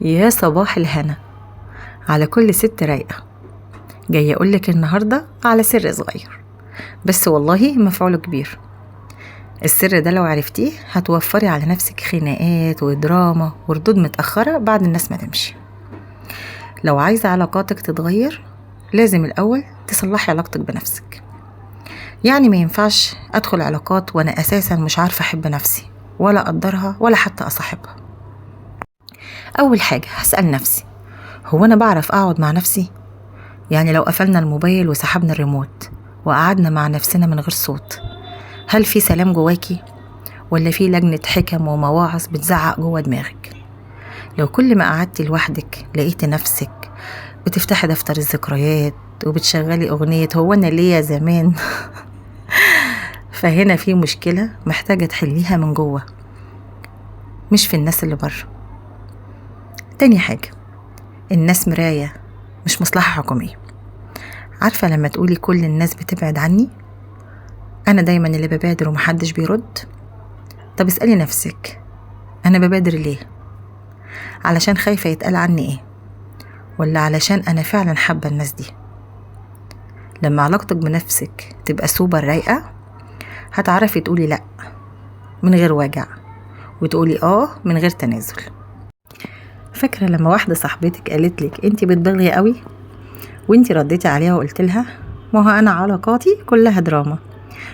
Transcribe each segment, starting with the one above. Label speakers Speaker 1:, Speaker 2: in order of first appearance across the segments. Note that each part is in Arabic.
Speaker 1: يا صباح الهنا على كل ست رايقة. جاي أقولك النهاردة على سر صغير بس والله مفعوله كبير. السر ده لو عرفتيه هتوفري على نفسك خناقات ودراما وردود متأخرة بعد الناس ما تمشي. لو عايزة علاقاتك تتغير لازم الأول تصلحي علاقتك بنفسك. يعني ما ينفعش أدخل علاقات وأنا أساسا مش عارفة أحب نفسي ولا أقدرها ولا حتى أصاحبها. أول حاجة هسأل نفسي، هو أنا بعرف أقعد مع نفسي؟ يعني لو قفلنا الموبايل وسحبنا الريموت وقعدنا مع نفسنا من غير صوت، هل في سلام جواكي ولا في لجنة حكم ومواعظ بتزعق جوا دماغك؟ لو كل ما قعدتي لوحدك لقيت نفسك بتفتحي دفتر الذكريات وبتشغلي أغنية هو أنا ليا زمان فهنا في مشكلة محتاجة تحليها من جوا، مش في الناس اللي بره. تاني حاجة، الناس مراية مش مصلحة حكومية. عارفة لما تقولي كل الناس بتبعد عني، أنا دايما اللي ببادر ومحدش بيرد. طب اسألي نفسك، أنا ببادر ليه؟ علشان خايفة يتقال عني إيه؟ ولا علشان أنا فعلا حابة الناس دي؟ لما علاقتك بنفسك تبقى سوبر رايقة هتعرفي تقولي لأ من غير وجع وتقولي من غير تنازل. فاكرة لما واحدة صاحبتك قالتلك انتي بتبالغي قوي وانتي رديتي عليها وقلت لها ما هو أنا علاقاتي كلها دراما،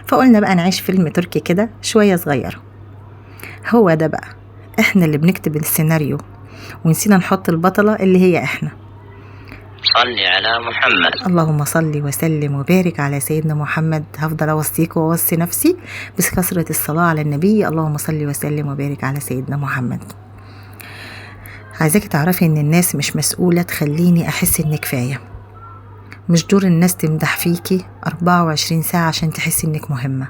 Speaker 1: فقلنا بقى نعيش فيلم تركي كده شوية صغيرة. هو ده بقى، احنا اللي بنكتب السيناريو ونسينا نحط البطلة اللي هي احنا.
Speaker 2: صلي على محمد.
Speaker 1: اللهم صل وسلم وبارك على سيدنا محمد. هفضل اوصيك واوصي نفسي بكثرة الصلاة على النبي. اللهم صل وسلم وبارك على سيدنا محمد. عايزاكي تعرفي ان الناس مش مسؤولة تخليني احس ان كفاية. مش دور الناس تمدح فيكي 24 ساعة عشان تحسي انك مهمة.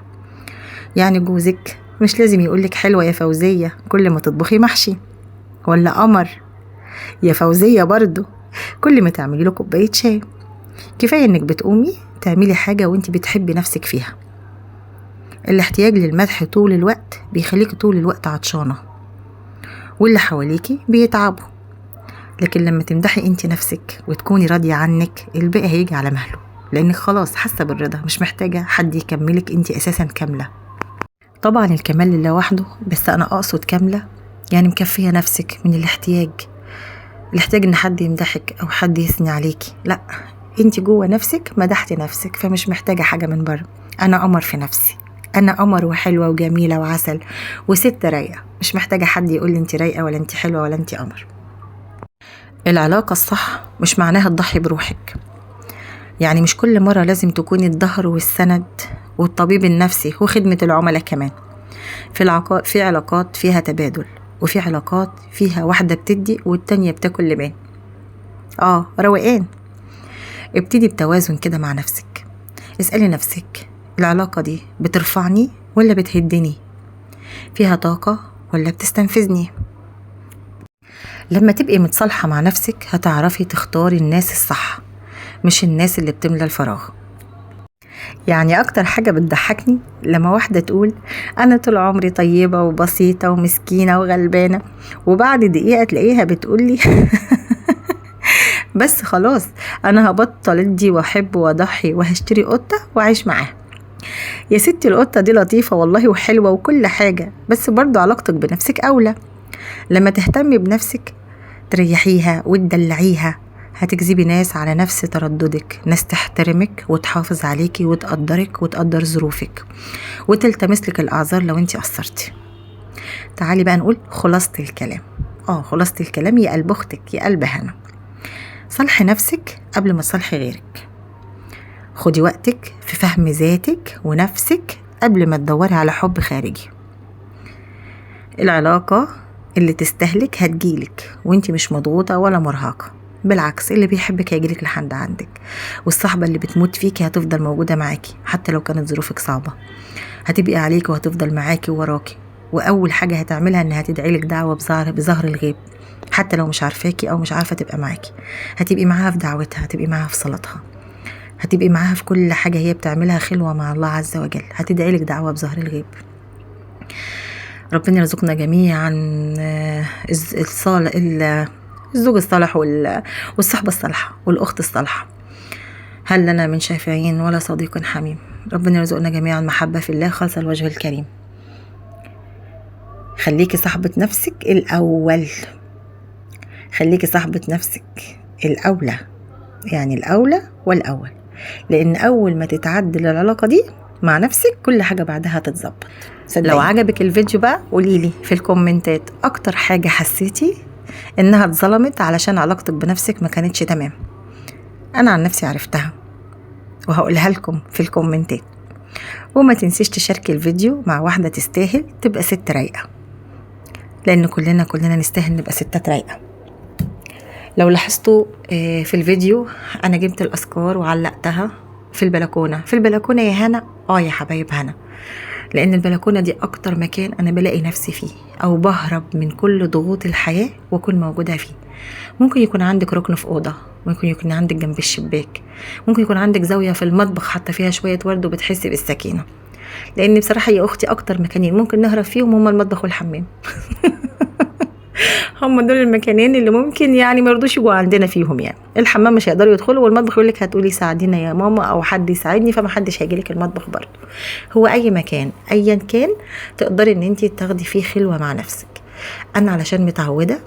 Speaker 1: يعني جوزك مش لازم يقولك حلوة يا فوزية كل ما تطبخي محشي، ولا قمر يا فوزية برضو كل ما تعملي له كوباية شاي. كفاية انك بتقومي تعملي حاجة وانت بتحبي نفسك فيها. الاحتياج للمدح طول الوقت بيخليكي طول الوقت عطشانة واللي حواليكي بيتعبوا. لكن لما تمدحي انت نفسك وتكوني راضية عنك الباقي هيجي على مهله، لانك خلاص حاسة بالرضا، مش محتاجة حد يكملك، انت اساسا كاملة. طبعا الكمال لله وحده، بس انا اقصد كاملة يعني مكفية نفسك من الاحتياج ان حد يمدحك او حد يثني عليكي. لا، انت جوه نفسك مدحتي نفسك، فمش محتاجة حاجة من بره. انا قمر في نفسي، انا قمر وحلوة وجميلة وعسل وست رايقة، مش محتاجة حد يقول لي انت رايقة ولا انت حلوة ولا انت قمر. العلاقة الصح مش معناها تضحي بروحك. يعني مش كل مرة لازم تكوني الظهر والسند والطبيب النفسي وخدمة العملاء كمان. في علاقات فيها تبادل، وفي علاقات فيها واحدة بتدي والتانية بتاكل لبان. روقان. ابتدي بتوازن كده مع نفسك. اسألي نفسك، العلاقة دي بترفعني ولا بتهدني؟ فيها طاقة ولا بتستنفذني؟ لما تبقي متصالحة مع نفسك هتعرفي تختاري الناس الصح، مش الناس اللي بتملى الفراغ. يعني اكتر حاجة بتضحكني لما واحدة تقول انا طول عمري طيبة وبسيطة ومسكينة وغلبانة، وبعد دقيقة تلاقيها بتقولي بس خلاص انا هبطل ادي واحب واضحي وهشتري قطة واعيش معاها. يا ستي القطة دي لطيفة والله وحلوة وكل حاجة، بس برضو علاقتك بنفسك اولى. لما تهتمي بنفسك تريحيها وتدلعيها هتجذبي ناس على نفس ترددك، ناس تحترمك وتحافظ عليكي وتقدرك وتقدر ظروفك وتلتمس لك الاعذار لو انتي قصرتي. تعالي بقى نقول خلاصة الكلام. خلاصة الكلام يا قلب اختك يا قلب هنا. صلحي نفسك قبل ما تصلحي غيرك. خدي وقتك في فهم ذاتك ونفسك قبل ما تدوري على حب خارجي. العلاقة اللي تستهلك هتجيلك وانتي مش مضغوطة ولا مرهقة، بالعكس اللي بيحبك هيجيلك لحد عندك. والصحبة اللي بتموت فيكي هتفضل موجودة معاكي حتى لو كانت ظروفك صعبة، هتبقي عليكي وهتفضل معاكي ووراكي. وأول حاجة هتعملها إنها تدعيلك دعوة بظهر الغيب، حتى لو مش عارفاكي أو مش عارفة تبقى معاكي. هتبقي معاها في دعوتها، هتبقي معاها في صلاتها، هتبقي معاها في كل حاجة هي بتعملها خلوة مع الله عز وجل، هتدعيلك دعوة بظهر الغيب. ربنا يرزقنا جميعا الزوج الصالح والصحبة الصالحة والأخت الصالحة. هل لنا من شافعين ولا صديق حميم. ربنا يرزقنا جميعا محبة في الله خالصة الوجه الكريم. خليكي صاحبة نفسك الأول، خليكي صاحبة نفسك الأولى، يعني الأولى والأول، لأن أول ما تتعدل العلاقة دي مع نفسك كل حاجة بعدها تتظبط. لو عجبك الفيديو بقى قوليلي في الكومنتات أكتر حاجة حسيتي إنها اتظلمت علشان علاقتك بنفسك ما كانتش تمام. أنا عن نفسي عرفتها وهقولها لكم في الكومنتات. وما تنسيش تشاركي الفيديو مع واحدة تستاهل تبقى ست رايقة، لأن كلنا نستاهل نبقى ستات رايقة. لو لاحظتوا في الفيديو أنا جبت الأذكار وعلقتها في البلكونة يا هنا. يا حبايب هنا، لأن البلكونة دي أكتر مكان أنا بلاقي نفسي فيه، أو بهرب من كل ضغوط الحياة وأكون موجودة فيه. ممكن يكون عندك ركن في أوضة، ممكن يكون عندك جنب الشباك، ممكن يكون عندك زاوية في المطبخ حتى فيها شوية ورد وبتحسي بالسكينة. لأن بصراحة يا أختي أكتر مكانين ممكن نهرب فيهم هما المطبخ والحمام. هم دول المكانين اللي ممكن يعني ما يرضوش يجوا عندنا فيهم. يعني الحمام مش هيقدروا يدخلوا، والمطبخ يقول لك هتقولي ساعدينا يا ماما او حد يساعدني، فما حدش هيجي لك المطبخ برضه. هو اي مكان ايا كان تقدري ان انت تاخدي فيه خلوه مع نفسك. انا علشان متعوده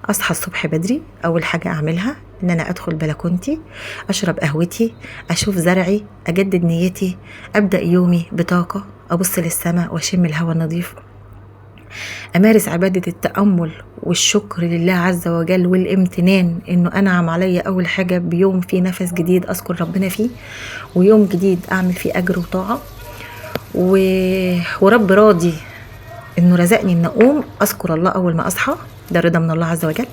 Speaker 1: اصحى الصبح بدري، اول حاجه اعملها ان انا ادخل بلكونتي، اشرب قهوتي، اشوف زرعي، اجدد نيتي، ابدا يومي بطاقه، ابص للسماء واشم الهواء النظيف، أمارس عبادة التأمل والشكر لله عز وجل والامتنان إنه أنعم عليا أول حاجة بيوم فيه نفس جديد أذكر ربنا فيه، ويوم جديد أعمل فيه أجر وطاعة، ورب راضي إنه رزقني إن أقوم أذكر الله أول ما أصحى، ده رضا من الله عز وجل.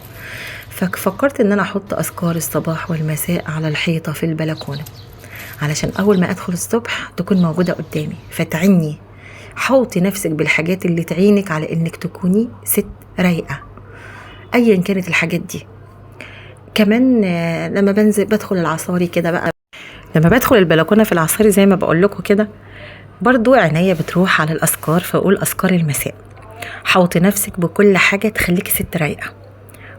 Speaker 1: ففكرت إن أنا أحط أذكار الصباح والمساء على الحيطة في البلكونة، علشان أول ما أدخل الصبح تكون موجودة قدامي فتعني. حوطي نفسك بالحاجات اللي تعينك على انك تكوني ست رايقة ايا كانت الحاجات دي. كمان لما بدخل العصاري كده بقى، لما بدخل البلكونة في العصاري زي ما بقول لكم كده، برضو عينيا بتروح على الأذكار، فأقول أذكار المساء. حوطي نفسك بكل حاجة تخليكي ست رايقة.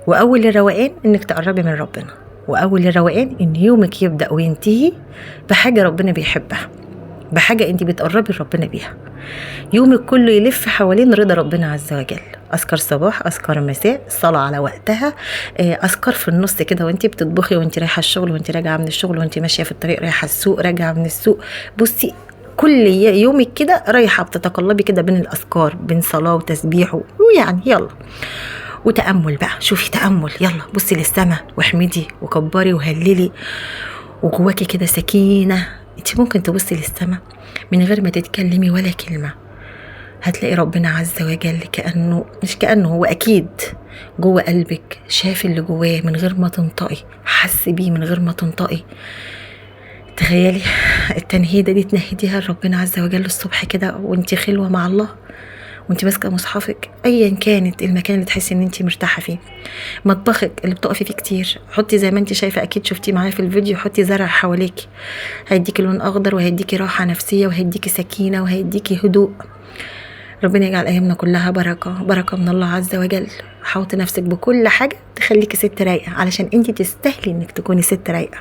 Speaker 1: وأول الروقان انك تقربي من ربنا، وأول الروقان ان يومك يبدأ وينتهي بحاجة ربنا بيحبها، بحاجة انت بتقربي لربنا بيها. يومك كله يلف حوالين رضا ربنا عز وجل. أذكار صباح، أذكار مساء، صلاة على وقتها، أذكار في النص كده وانت بتطبخي، وانت رايحة الشغل، وانت راجعة من الشغل، وانت ماشية في الطريق رايحة السوق، راجعة من السوق. بصي كل يومك كده رايحة بتتقلبي كده بين الأذكار، بين صلاة وتسبيح ويعني يلا. وتأمل بقى، شوفي تأمل، يلا بصي للسماء واحمدي وكبري وهللي، وجواكي كده سكينة. انت ممكن تبصي للسماء من غير ما تتكلمي ولا كلمة، هتلاقي ربنا عز وجل مش كأنه هو أكيد جوه قلبك، شاف اللي جواه من غير ما تنطقي، حس بيه من غير ما تنطقي. تخيلي التنهيدة دي تنهديها لربنا عز وجل الصبح كده وانت خلوة مع الله، وانت ماسكه مصحفك، ايا كانت المكان اللي تحسي ان انت مرتاحه فيه. مطبخك اللي بتقفي فيه كتير، حطي زي ما انت شايفه، اكيد شفتيه معايا في الفيديو، حطي زرع حواليكي، هيديكي لون اخضر، وهيديكي راحه نفسيه، وهيديكي سكينه، وهيديكي هدوء. ربنا يجعل ايامنا كلها بركه من الله عز وجل. حوطي نفسك بكل حاجه تخليكي ست رايقه، علشان انت تستاهلي انك تكوني ست رايقه.